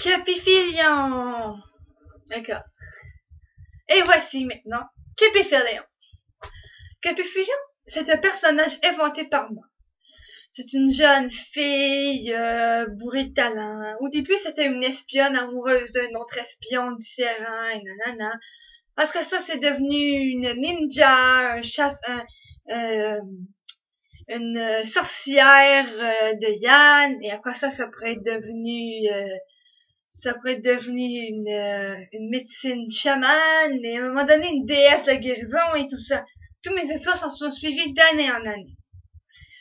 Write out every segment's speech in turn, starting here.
Capifilion. D'accord. Et voici maintenant Capifilion. Capifilion, c'est un personnage inventé par moi. C'est une jeune fille bourrée de talent. Au début, c'était une espionne amoureuse d'un autre espion différent, et nanana. Après ça, c'est devenu une ninja, une sorcière de Yann. Et après ça, ça pourrait être devenu une médecine chamane. Et à un moment donné, une déesse de la guérison et tout ça. Tous mes histoires s'en sont suivies d'année en année.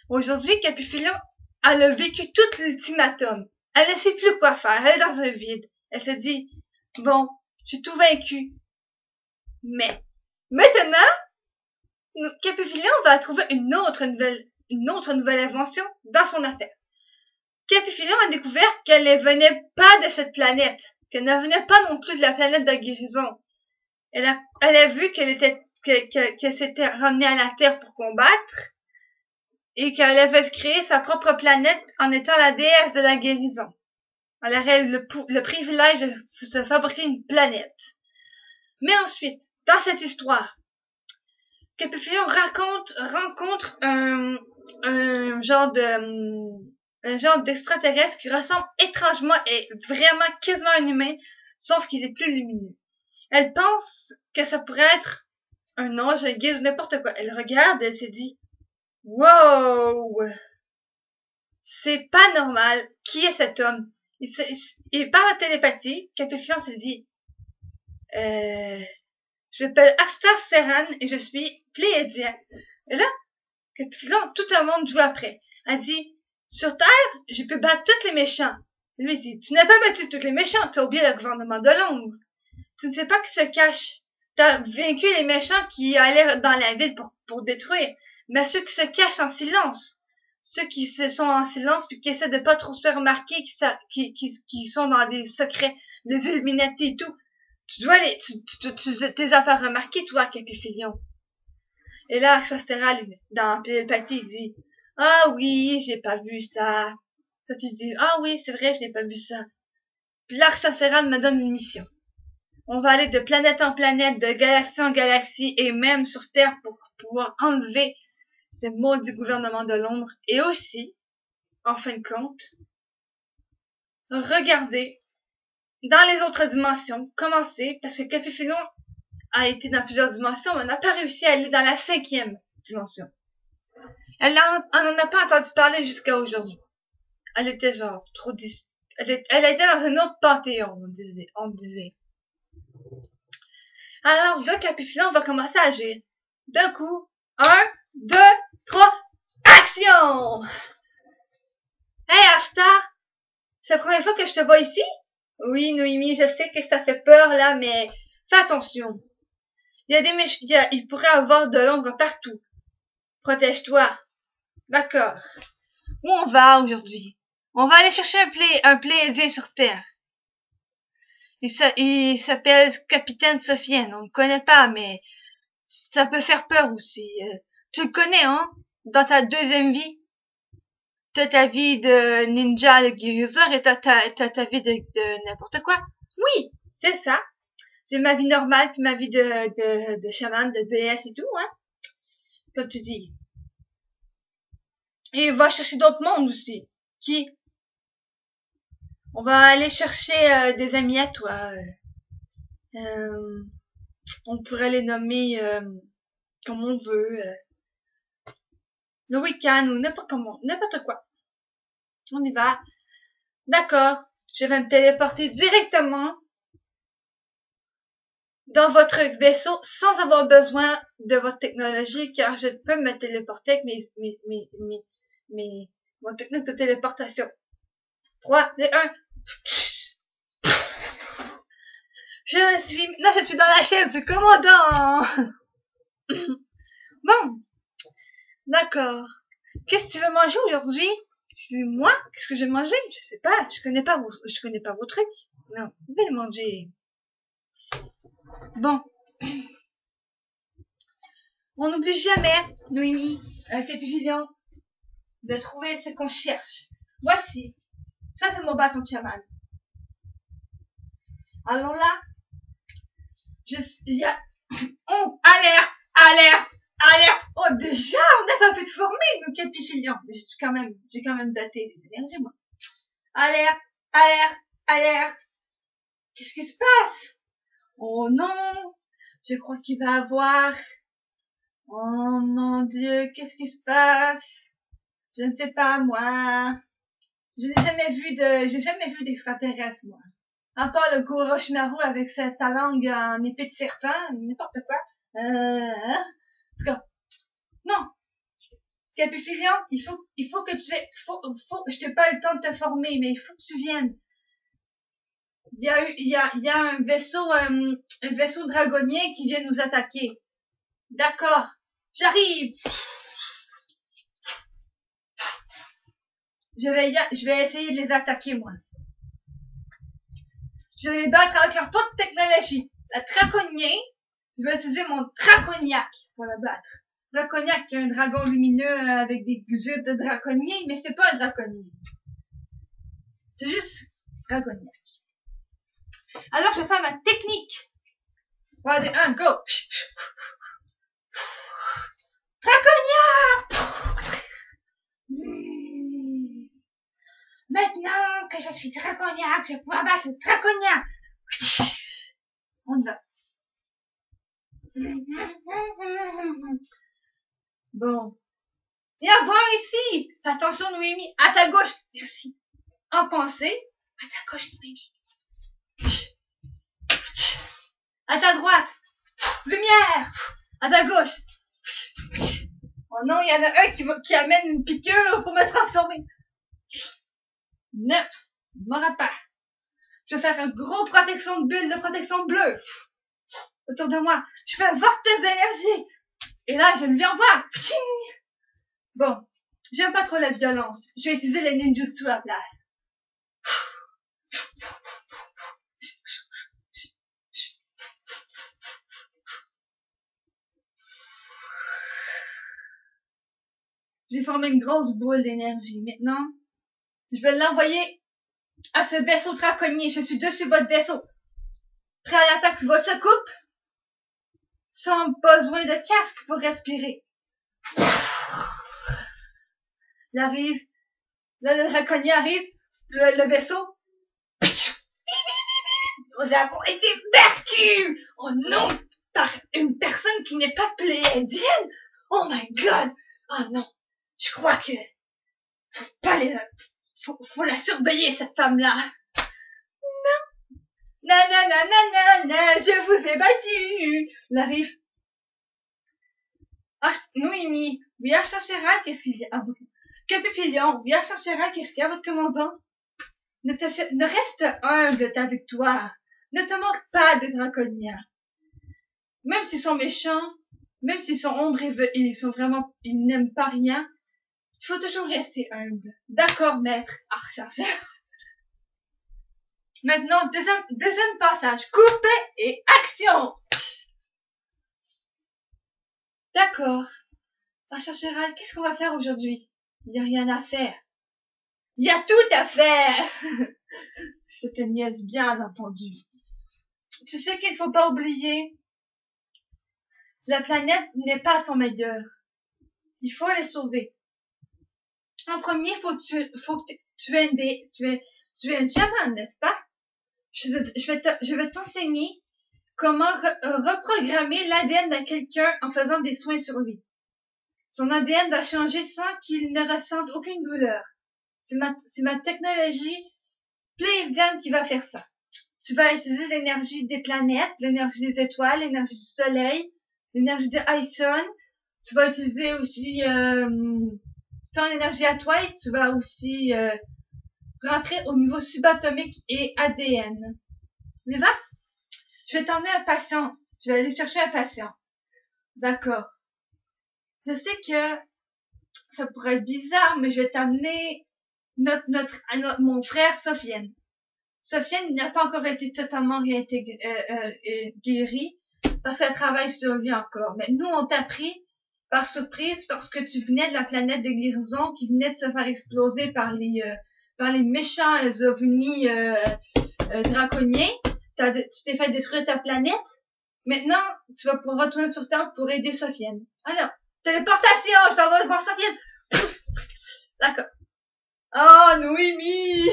Aujourd'hui, Capifilion, elle a vécu tout l'ultimatum. Elle ne sait plus quoi faire. Elle est dans un vide. Elle se dit, bon, j'ai tout vaincu. Mais, maintenant, Capifilion va trouver une autre nouvelle invention dans son affaire. Capifilion a découvert qu'elle ne venait pas de cette planète. Qu'elle ne venait pas non plus de la planète de la guérison. Elle a vu qu'elle s'était ramenée à la Terre pour combattre. Et qu'elle avait créé sa propre planète en étant la déesse de la guérison. Elle aurait eu le privilège de se fabriquer une planète. Mais ensuite, dans cette histoire, Capifilion rencontre un genre d'extraterrestre qui ressemble étrangement et vraiment quasiment à un humain, sauf qu'il est plus lumineux. Elle pense que ça pourrait être un ange, un guide ou n'importe quoi. Elle regarde et elle se dit, wow! C'est pas normal. Qui est cet homme? Il parle à télépathie. Capifilion se dit, je m'appelle Astar Serran et je suis pléiadien. Et là, Capifilion, tout le monde joue après. Elle dit, sur Terre, je peux battre tous les méchants. Lui dit, tu n'as pas battu tous les méchants, tu as oublié le gouvernement de l'ombre. Tu ne sais pas qui se cache. T'as vaincu les méchants qui allaient dans la ville pour détruire. Mais ceux qui se cachent en silence, ceux qui sont en silence puis qui essaient de pas trop se faire remarquer, qui sont dans des secrets, les Illuminati et tout, tu dois tes affaires remarquer, toi, Capifilion. Et là, Archastral, dans Télépathie, il dit, ah oui, j'ai pas vu ça. Ça, tu dis, ah oui, c'est vrai, je n'ai pas vu ça. Puis là, Archastral me donne une mission. On va aller de planète en planète, de galaxie en galaxie, et même sur Terre pour pouvoir enlever ces maudits gouvernements de l'ombre. Et aussi, en fin de compte, regarder dans les autres dimensions, comment c'est, parce que Capifilion a été dans plusieurs dimensions, mais on n'a pas réussi à aller dans la 5e dimension. Elle en a pas entendu parler jusqu'à aujourd'hui. Elle était genre trop elle était dans un autre panthéon, on disait. Alors là, Capifilion va commencer à agir. D'un coup, 1, 2, 3, action! Hey, Asta! C'est la première fois que je te vois ici? Oui, Noémie, je sais que ça fait peur, là, mais fais attention. Il pourrait y avoir de l'ombre partout. Protège-toi. D'accord. Où on va aujourd'hui? On va aller chercher un pléiadien sur Terre. Il s'appelle Capitaine Sofiane. On ne le connaît pas, mais ça peut faire peur aussi. Tu le connais, hein? Dans ta 2e vie? T'as ta vie de ninja, de guérisseur, et t'as ta vie de n'importe quoi. Oui, c'est ça. J'ai ma vie normale, puis ma vie de chaman, de déesse et tout, hein. Comme tu dis. Et va chercher d'autres mondes aussi. Qui? On va aller chercher des amis à toi. On pourrait les nommer comme on veut. Le week-end ou n'importe quoi. On y va. D'accord. Je vais me téléporter directement dans votre vaisseau sans avoir besoin de votre technologie, car je peux me téléporter avec mon technique de téléportation. 3, 2, 1. Je suis dans la chaise du commandant. Bon. D'accord. Qu'est-ce que tu veux manger aujourd'hui? Je dis, moi? Qu'est-ce que je vais manger? Je sais pas. Je connais pas vos trucs. Non. Je vais manger. Bon. On n'oublie jamais, Noémie, Capifilion, de trouver ce qu'on cherche. Voici. Ça, c'est mon bâton de chaman. Alors là, il y a... Oh, alerte, alerte, alerte. Oh, déjà, on a pas pu te former, nous, Capifilion. Mais j'ai quand même daté les énergies, moi. Alerte, alerte, alerte. Qu'est-ce qui se passe? Oh non, je crois qu'il va avoir... Oh mon Dieu, qu'est-ce qui se passe? Je ne sais pas, moi. J'ai jamais vu d'extraterrestre, moi. À part le gros Orochimaru avec sa langue en épée de serpent, n'importe quoi. En tout cas, non. Capifilion, il faut que je t'ai pas eu le temps de te former, mais il faut que tu viennes. Il y a un vaisseau dragonnier qui vient nous attaquer. D'accord. J'arrive. Je vais essayer de les attaquer, moi. Je vais les battre avec leur pot de technologie. La Draconier, je vais utiliser mon Draconiac pour la battre. Draconiac, qui est un dragon lumineux avec des yeux de Draconier, mais c'est pas un Draconier. C'est juste Draconiac. Alors, je vais faire ma technique. Regardez, go! Draconiac! Maintenant que je suis Draconiac, je vais pouvoir battre le Draconiac. On y va. Bon. Et avant ici. Attention, Noémie. À ta gauche. Merci. En pensée. À ta gauche, Noémie. À ta droite. Lumière. À ta gauche. Oh non, il y en a un qui amène une piqûre pour me transformer. Non, il m'aura pas. Je vais faire une grosse protection de bulle de protection bleue autour de moi. Je fais un vortex d'énergie. Et là, je lui envoie. Bon, j'aime pas trop la violence. Je vais utiliser les ninjutsu à la place. J'ai formé une grosse boule d'énergie. Maintenant, je vais l'envoyer à ce vaisseau draconnier. Je suis dessus votre vaisseau. Prêt à l'attaque, votre secoupe. Sans besoin de casque pour respirer. Il arrive. Là, le draconnier arrive. Le vaisseau. Nous avons été battus. Oh non. Par une personne qui n'est pas pléiadienne. Oh my god. Oh non. Je crois que faut la surveiller, cette femme-là. Non. Je vous ai battu. Il arrive. Ah, Noémie, oui, Archanchera, qu'est-ce qu'il y a? Capifilion, oui, Archanchera, qu'est-ce qu'il y a, votre commandant? Ne reste humble de ta victoire. Ne te moque pas des draconiens. Même s'ils sont méchants, même s'ils sont ombreux, ils n'aiment pas rien, il faut toujours rester humble. D'accord, maître Archanchera. Maintenant, deuxième passage. Coupé et action! D'accord. Archanchera, qu'est-ce qu'on va faire aujourd'hui? Il n'y a rien à faire. Il y a tout à faire! C'était niaise, bien entendu. Tu sais qu'il ne faut pas oublier, la planète n'est pas à son meilleur. Il faut les sauver. En premier, faut que tu es un chaman, n'est-ce pas? Je vais t'enseigner comment reprogrammer l'ADN de quelqu'un en faisant des soins sur lui. Son ADN va changer sans qu'il ne ressente aucune douleur. C'est ma technologie Pleiadienne qui va faire ça. Tu vas utiliser l'énergie des planètes, l'énergie des étoiles, l'énergie du soleil, l'énergie de Ison. Tu vas utiliser aussi ton énergie à toi et tu vas aussi rentrer au niveau subatomique et ADN. Tu vas? Je vais t'emmener un patient. Je vais aller chercher un patient. D'accord. Je sais que ça pourrait être bizarre, mais je vais t'amener mon frère Sofiane. Sofiane n'a pas encore été totalement guéri parce qu'elle travaille sur lui encore. Mais nous, on t'a pris par surprise parce que tu venais de la planète des guérisons qui venait de se faire exploser par les méchants ovnis draconiens. tu t'es fait détruire ta planète. Maintenant, tu vas pouvoir retourner sur Terre pour aider Sofiane. Alors, téléportation, je vais voir Sofiane. D'accord. Oh, Noémie!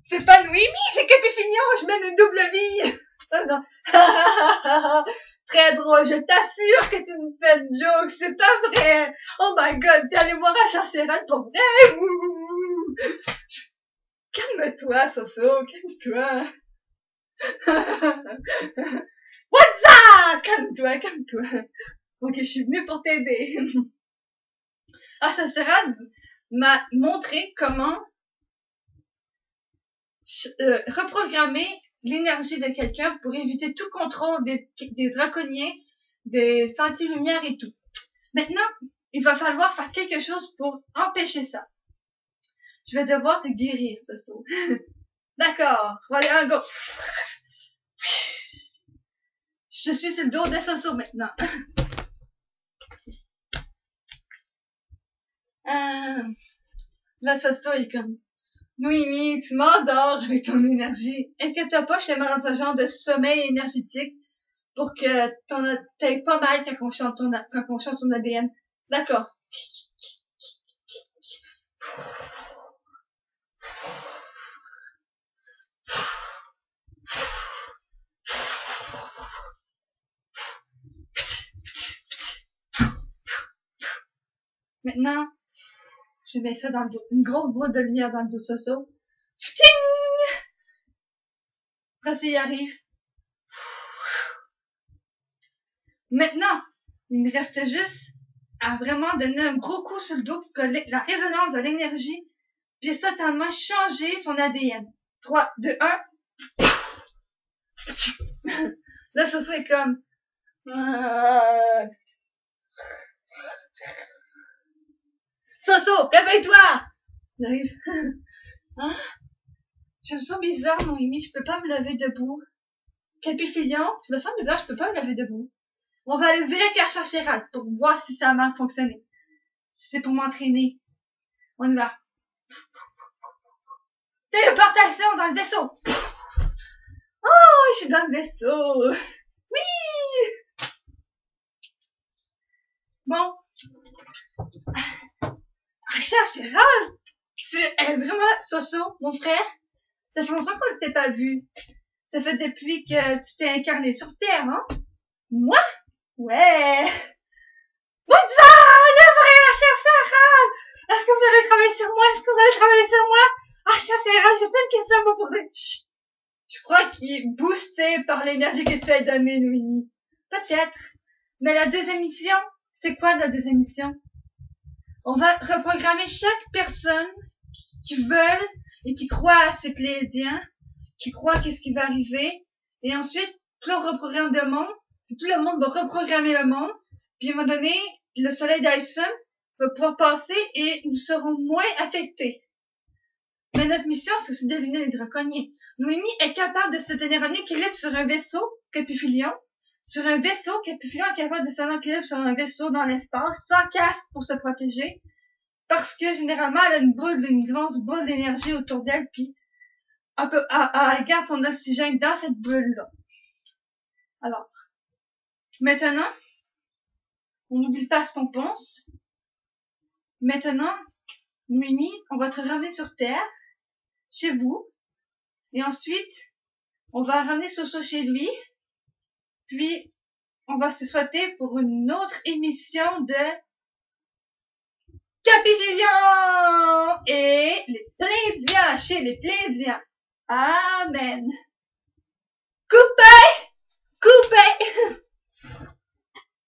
C'est pas Noémie, c'est Capifignon, je mène une double vie! Oh non. Très drôle, je t'assure que tu me fais une joke, c'est pas vrai! Oh my god, t'es allé voir un Charcéral pour vrai? Calme-toi, Soso, calme-toi. What's up? Calme-toi, calme-toi. Ok, je suis venue pour t'aider. Ah, Charcéral m'a montré comment reprogrammer l'énergie de quelqu'un pour éviter tout contrôle des draconniers, des anti-lumière et tout. Maintenant, il va falloir faire quelque chose pour empêcher ça. Je vais devoir te guérir, Soso. D'accord. 3, 2, 1, go. Je suis sur le dos de Soso maintenant. Là, Soso est comme... Noémie, tu m'endors avec ton énergie. Inquiète-toi pas, je te mets dans un genre de sommeil énergétique pour que t'aies pas mal quand on change ton ADN. D'accord. Maintenant, je mets ça dans le dos. Une grosse boule de lumière dans le dos, Soso. Fting! Après, ça y arrive. Maintenant, il me reste juste à vraiment donner un gros coup sur le dos pour que la résonance de l'énergie puisse totalement changer son ADN. 3, 2, 1. Là, ça serait comme... Soso, réveille-toi! J'arrive. Hein? Je me sens bizarre, Noémie, je peux pas me lever debout. Capifilion, je me sens bizarre, je peux pas me lever debout. On va aller vérifier à Charcéral pour voir si ça a mal fonctionné. Si c'est pour m'entraîner. On y va. Téléportation dans le vaisseau. Oh, je suis dans le vaisseau. Oui. Bon. Charcéral, c'est vraiment Soso, mon frère. Ça fait longtemps qu'on ne s'est pas vu. Ça fait depuis que tu t'es incarné sur Terre, hein? Moi? Ouais. What's up, le vrai Charcéral? Est-ce que vous allez travailler sur moi? Est-ce que vous allez travailler sur moi? Ah, Charcéral, j'ai plein de questions à vous poser. Chut. Je crois qu'il est boosté par l'énergie que tu as donnée, Noémie. Peut-être. Mais la deuxième mission, c'est quoi la deuxième mission? On va reprogrammer chaque personne qui veulent et qui croit à ces Pléiadiens, qui croit qu'est-ce qui va arriver, et ensuite, plus on reprogramme le monde, plus le monde va reprogrammer le monde, puis à un moment donné, le soleil d'Aïson va pouvoir passer et nous serons moins affectés. Mais notre mission, c'est aussi d'éliminer les draconniers. Noémie est capable de se tenir en équilibre sur un vaisseau, Capifilion. Sur un vaisseau, Capifilion est capable de se tenir en équilibre sur un vaisseau dans l'espace, sans casque pour se protéger. Parce que, généralement, elle a une grosse boule d'énergie autour d'elle, puis elle garde son oxygène dans cette bulle-là. Alors, maintenant, on n'oublie pas ce qu'on pense. Maintenant, Noémie, on va te ramener sur Terre, chez vous, et ensuite, on va ramener Soso chez lui, puis on va se souhaiter pour une autre émission de Capifilion et les Pléiadiens, chez les Pléiadiens. Amen. Coupez! Coupez!